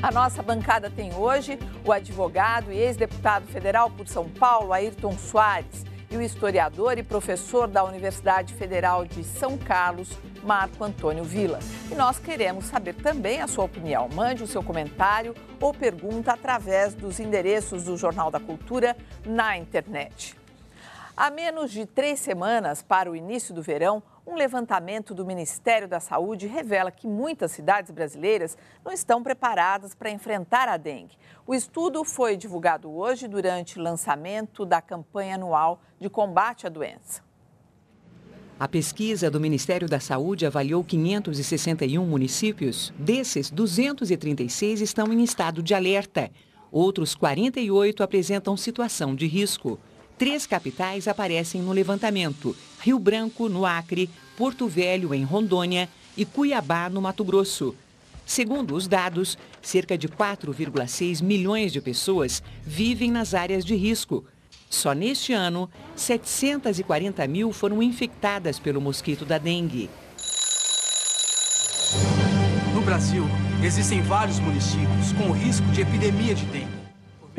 A nossa bancada tem hoje o advogado e ex-deputado federal por São Paulo, Ayrton Soares, e o historiador e professor da Universidade Federal de São Carlos, Marco Antônio Villa. E nós queremos saber também a sua opinião. Mande o seu comentário ou pergunta através dos endereços do Jornal da Cultura na internet. Há menos de 3 semanas para o início do verão, um levantamento do Ministério da Saúde revela que muitas cidades brasileiras não estão preparadas para enfrentar a dengue. O estudo foi divulgado hoje durante o lançamento da campanha anual de combate à doença. A pesquisa do Ministério da Saúde avaliou 561 municípios. Desses, 236 estão em estado de alerta. Outros 48 apresentam situação de risco. 3 capitais aparecem no levantamento: Rio Branco, no Acre, Porto Velho, em Rondônia e Cuiabá, no Mato Grosso. Segundo os dados, cerca de 4,6 milhões de pessoas vivem nas áreas de risco. Só neste ano, 740 mil foram infectadas pelo mosquito da dengue. No Brasil, existem vários municípios com risco de epidemia de dengue.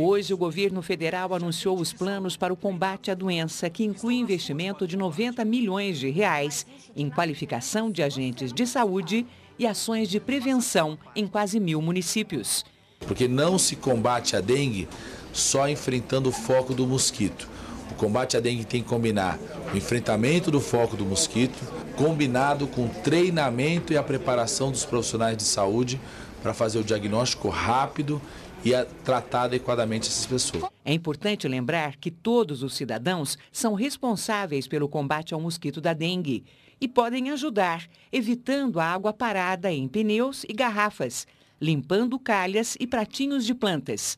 Hoje, o governo federal anunciou os planos para o combate à doença, que inclui investimento de 90 milhões de reais em qualificação de agentes de saúde e ações de prevenção em quase 1.000 municípios. Porque não se combate a dengue só enfrentando o foco do mosquito. O combate à dengue tem que combinar o enfrentamento do foco do mosquito, combinado com o treinamento e a preparação dos profissionais de saúde para fazer o diagnóstico rápido e tratar adequadamente essas pessoas. É importante lembrar que todos os cidadãos são responsáveis pelo combate ao mosquito da dengue e podem ajudar, evitando a água parada em pneus e garrafas, limpando calhas e pratinhos de plantas.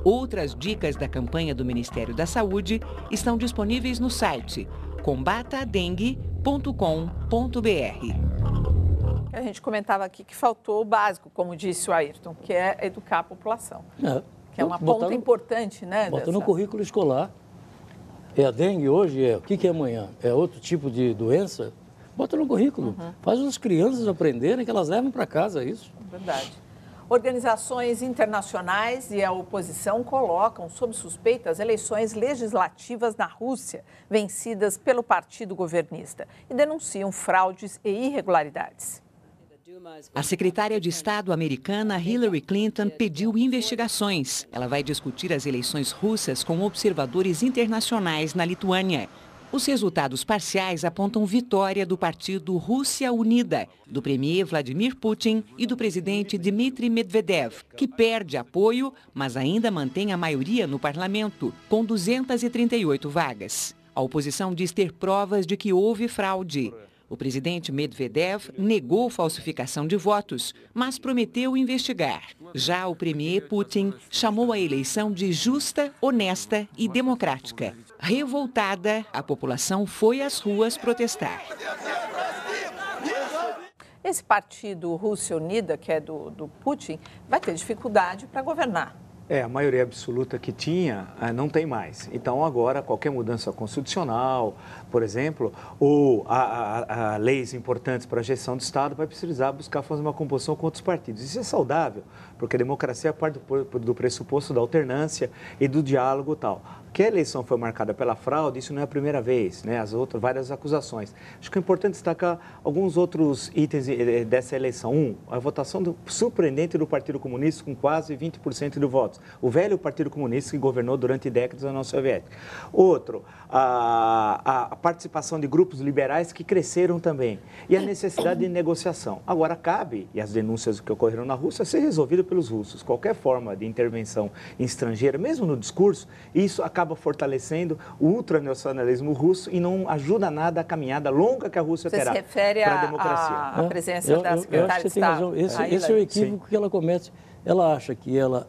Outras dicas da campanha do Ministério da Saúde estão disponíveis no site combatadengue.com.br. A gente comentava aqui que faltou o básico, como disse o Ayrton, que é educar a população. Que é uma ponta importante, né? Bota no currículo escolar. É a dengue hoje, o que é amanhã? É outro tipo de doença? Bota no currículo. Faz as crianças aprenderem, que elas levam para casa isso. Verdade. Organizações internacionais e a oposição colocam sob suspeita as eleições legislativas na Rússia, vencidas pelo partido governista, e denunciam fraudes e irregularidades. A secretária de Estado americana Hillary Clinton pediu investigações. Ela vai discutir as eleições russas com observadores internacionais na Lituânia. Os resultados parciais apontam vitória do partido Rússia Unida, do premier Vladimir Putin e do presidente Dmitry Medvedev, que perde apoio, mas ainda mantém a maioria no parlamento, com 238 vagas. A oposição diz ter provas de que houve fraude. O presidente Medvedev negou falsificação de votos, mas prometeu investigar. Já o premier Putin chamou a eleição de justa, honesta e democrática. Revoltada, a população foi às ruas protestar. Esse partido Rússia Unida, que é do Putin, vai ter dificuldade para governar. A maioria absoluta que tinha não tem mais. Então, agora, qualquer mudança constitucional, por exemplo, ou a leis importantes para a gestão do Estado, vai precisar buscar fazer uma composição com outros partidos. Isso é saudável, porque a democracia parte do pressuposto da alternância e do diálogo e tal. Que a eleição foi marcada pela fraude, isso não é a primeira vez, né? As outras, várias acusações. Acho que é importante destacar alguns outros itens dessa eleição. A votação surpreendente do Partido Comunista, com quase 20% de votos. O velho Partido Comunista que governou durante décadas a União Soviética. Outro, a participação de grupos liberais que cresceram também. E a necessidade de negociação. Agora cabe, e as denúncias que ocorreram na Rússia, ser resolvida pelos russos. Qualquer forma de intervenção estrangeira, mesmo no discurso, isso acaba fortalecendo o ultranacionalismo russo e não ajuda nada a caminhada longa que a Rússia terá para a democracia. A presença da secretária de Estado. Esse é o equívoco que ela comete. Ela acha que ela,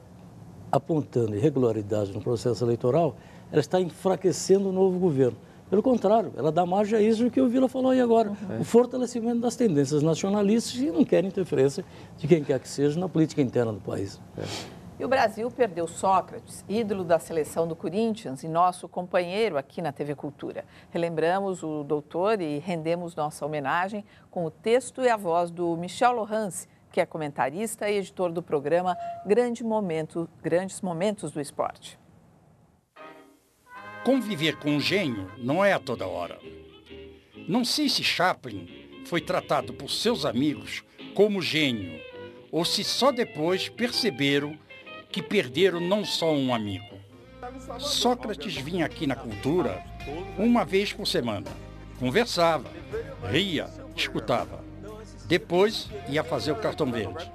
apontando irregularidades no processo eleitoral, ela está enfraquecendo o novo governo. Pelo contrário, ela dá margem a isso que o Villa falou aí agora. O fortalecimento das tendências nacionalistas que não querem interferência de quem quer que seja na política interna do país. E o Brasil perdeu Sócrates, ídolo da seleção do Corinthians e nosso companheiro aqui na TV Cultura. Relembramos o doutor e rendemos nossa homenagem com o texto e a voz do Michel Lohance, que é comentarista e editor do programa Grandes Momentos do Esporte. Conviver com um gênio não é a toda hora. Não sei se Chaplin foi tratado por seus amigos como gênio, ou se só depois perceberam que perderam não só um amigo. Sócrates vinha aqui na Cultura uma vez por semana. Conversava, ria, escutava. Depois ia fazer o cartão verde.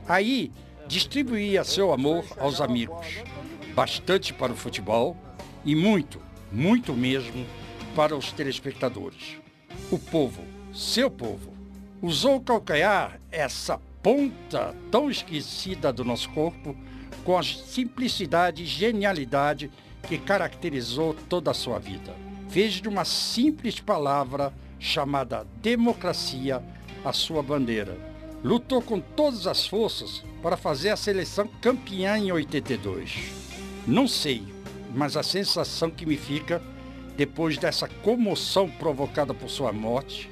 Aí distribuía seu amor aos amigos. Bastante para o futebol e muito, muito mesmo para os telespectadores. O povo, seu povo, usou o calcanhar, essa ponta tão esquecida do nosso corpo, com a simplicidade e genialidade que caracterizou toda a sua vida. Fez de uma simples palavra chamada democracia a sua bandeira. Lutou com todas as forças para fazer a seleção campeã em 82. Não sei, mas a sensação que me fica, depois dessa comoção provocada por sua morte,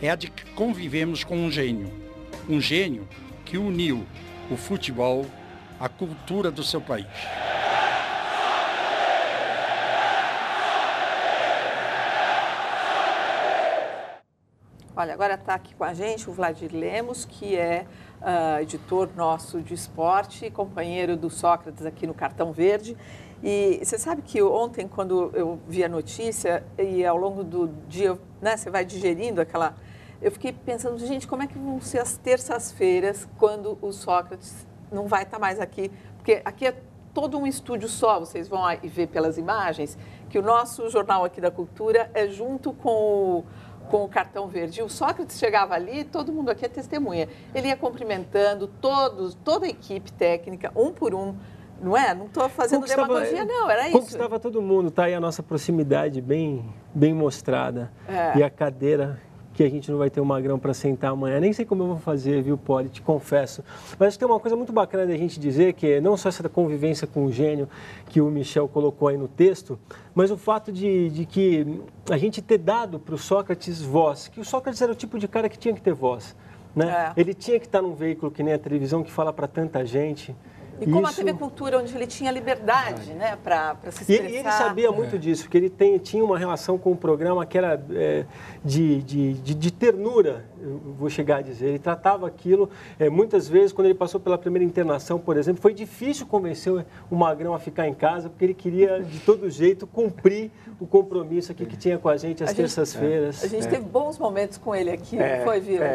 é a de que convivemos com um gênio que uniu o futebol à cultura do seu país. Olha, agora está aqui com a gente o Vladir Lemos, que é editor nosso de esporte, companheiro do Sócrates aqui no Cartão Verde. E você sabe que ontem, quando eu vi a notícia e ao longo do dia, né, você vai digerindo aquela... Eu fiquei pensando, gente, como é que vão ser as terças-feiras quando o Sócrates não vai estar mais aqui? Porque aqui é todo um estúdio só, vocês vão aí ver pelas imagens, que o nosso Jornal aqui da Cultura é junto com o Cartão Verde. E o Sócrates chegava ali, todo mundo aqui é testemunha. Ele ia cumprimentando toda a equipe técnica, um por um. Não é? Não estou fazendo demagogia, não, era isso. Conquistava todo mundo, tá aí a nossa proximidade bem mostrada. É. E a cadeira que a gente não vai ter o Magrão para sentar amanhã. Nem sei como eu vou fazer, viu, Poli? Te confesso. Mas tem uma coisa muito bacana da gente dizer, que não só essa convivência com o gênio que o Michel colocou aí no texto, mas o fato de que a gente ter dado para o Sócrates voz, que o Sócrates era o tipo de cara que tinha que ter voz. Né? É. Ele tinha que estar num veículo que nem a televisão, que fala para tanta gente. E como a TV Cultura, onde ele tinha liberdade, né, para se expressar. E ele sabia muito disso, porque ele tinha uma relação com o programa que era de ternura, eu vou chegar a dizer. Ele tratava aquilo, muitas vezes, quando ele passou pela primeira internação, por exemplo, foi difícil convencer o Magrão a ficar em casa, porque ele queria, de todo jeito, cumprir o compromisso aqui que tinha com a gente às terças-feiras. A gente teve bons momentos com ele aqui, não foi, Vila?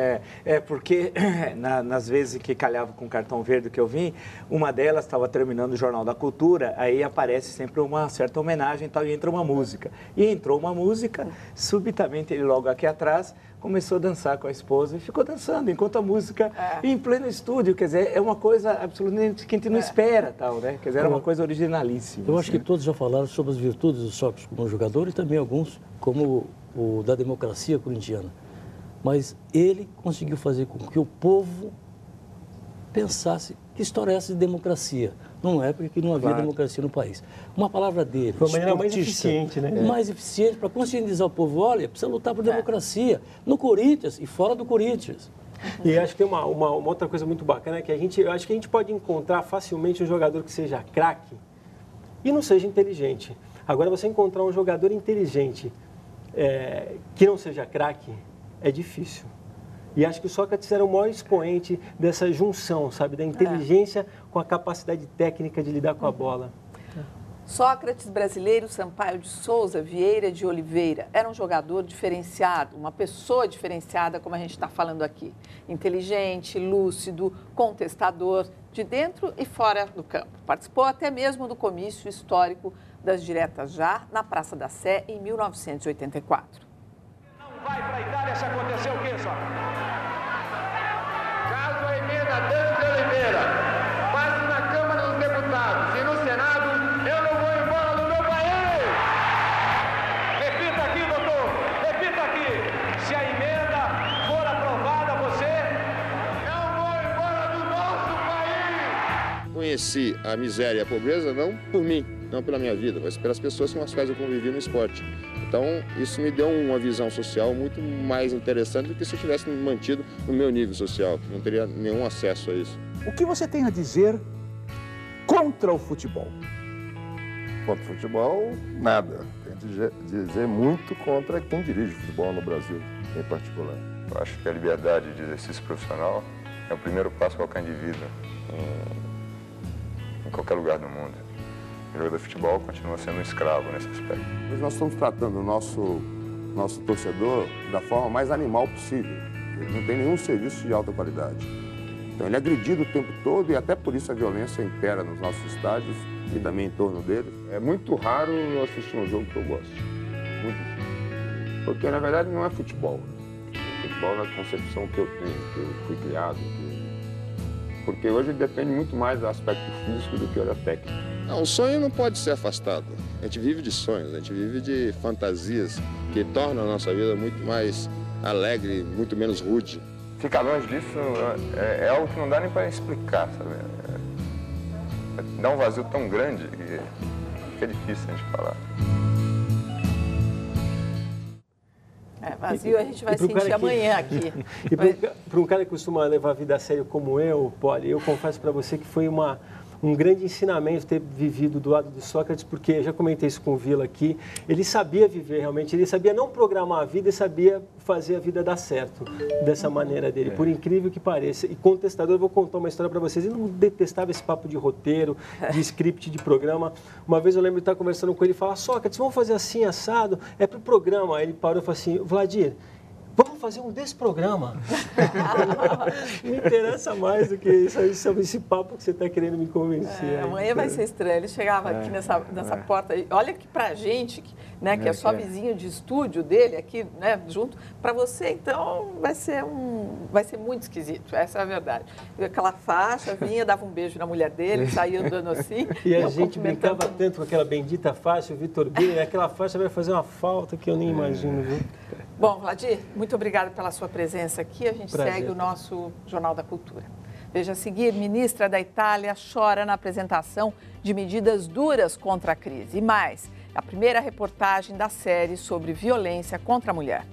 Porque nas vezes que calhava com o Cartão Verde que eu vim, uma delas estava terminando o Jornal da Cultura, aí aparece sempre uma certa homenagem e tal, e entra uma música. E entrou uma música, subitamente ele logo aqui atrás começou a dançar com a esposa e ficou dançando enquanto a música em pleno estúdio, quer dizer, é uma coisa absolutamente que a gente não espera, tal, né? Quer dizer, era uma coisa originalíssima. Eu acho que todos já falaram sobre as virtudes do Sócrates como jogador e também alguns como o da democracia corintiana. Mas ele conseguiu fazer com que o povo pensasse que história é essa de democracia. Não é porque não havia democracia no país. Uma palavra dele, foi a maneira mais eficiente, né? Mais eficiente para conscientizar o povo. Olha, precisa lutar por democracia no Corinthians e fora do Corinthians. E acho que tem uma outra coisa muito bacana, que eu acho que a gente pode encontrar facilmente um jogador que seja craque e não seja inteligente. Agora, você encontrar um jogador inteligente que não seja craque é difícil. E acho que o Sócrates era o maior expoente dessa junção, sabe, da inteligência com a capacidade técnica de lidar com a bola. Sócrates brasileiro Sampaio de Souza Vieira de Oliveira era um jogador diferenciado, uma pessoa diferenciada, como a gente está falando aqui. Inteligente, lúcido, contestador, de dentro e fora do campo. Participou até mesmo do comício histórico das Diretas Já, na Praça da Sé, em 1984. Não vai para a Itália se acontecer o quê, Sócrates? Caso a emenda Dantas de Oliveira passe na Câmara dos Deputados e no Senado, eu não vou embora do meu país! Repita aqui, doutor, repita aqui. Se a emenda for aprovada, você não vou embora do nosso país! Conheci a miséria e a pobreza não por mim, não pela minha vida, mas pelas pessoas com as quais eu convivi no esporte. Então, isso me deu uma visão social muito mais interessante do que se eu tivesse me mantido no meu nível social, que não teria nenhum acesso a isso. O que você tem a dizer contra o futebol? Contra o futebol, nada. Tenho de dizer muito contra quem dirige o futebol no Brasil, em particular. Eu acho que a liberdade de exercício profissional é o primeiro passo para qualquer indivíduo em qualquer lugar do mundo. O jogador de futebol continua sendo um escravo nesse aspecto. Mas nós estamos tratando o nosso torcedor da forma mais animal possível. Ele não tem nenhum serviço de alta qualidade. Então ele é agredido o tempo todo e até por isso a violência impera nos nossos estádios e também em torno dele. É muito raro eu assistir um jogo que eu gosto. Muito difícil. Porque na verdade não é futebol. Futebol na concepção que eu tenho, que eu fui criado. Porque hoje depende muito mais do aspecto físico do que da técnica. Não, o sonho não pode ser afastado. A gente vive de sonhos, a gente vive de fantasias que tornam a nossa vida muito mais alegre, muito menos rude. Ficar longe disso é algo que não dá nem para explicar, sabe? Dá um vazio tão grande que fica difícil a gente falar. Vazio a gente vai sentir amanhã aqui. E para um cara que costuma levar a vida a sério como eu, Poli, eu confesso para você que foi um grande ensinamento ter vivido do lado de Sócrates, porque eu já comentei isso com o Vila aqui, ele sabia viver realmente, ele sabia não programar a vida e sabia fazer a vida dar certo dessa maneira dele, por incrível que pareça. E contestador, eu vou contar uma história para vocês, ele não detestava esse papo de roteiro, de script, de programa. Uma vez eu lembro de estar conversando com ele e falar: Sócrates, vamos fazer assim, assado, é para o programa. Aí ele parou e falou assim: Vladir, vamos fazer um desse programa. Me interessa mais do que esse papo que você está querendo me convencer. Amanhã vai ser estranho. Ele chegava aqui nessa porta. Olha que pra gente, né, que é só vizinho de estúdio dele aqui, né, junto. Para você, então, vai ser muito esquisito. Essa é a verdade. Aquela faixa, vinha, dava um beijo na mulher dele, saía andando assim. E a gente brincava tanto com aquela bendita faixa, o Vitor Bini, aquela faixa vai fazer uma falta que eu nem imagino, viu? Bom, Vladir, muito obrigada pela sua presença aqui. A gente segue o nosso Jornal da Cultura. Veja a seguir: ministra da Itália chora na apresentação de medidas duras contra a crise. E mais, a primeira reportagem da série sobre violência contra a mulher.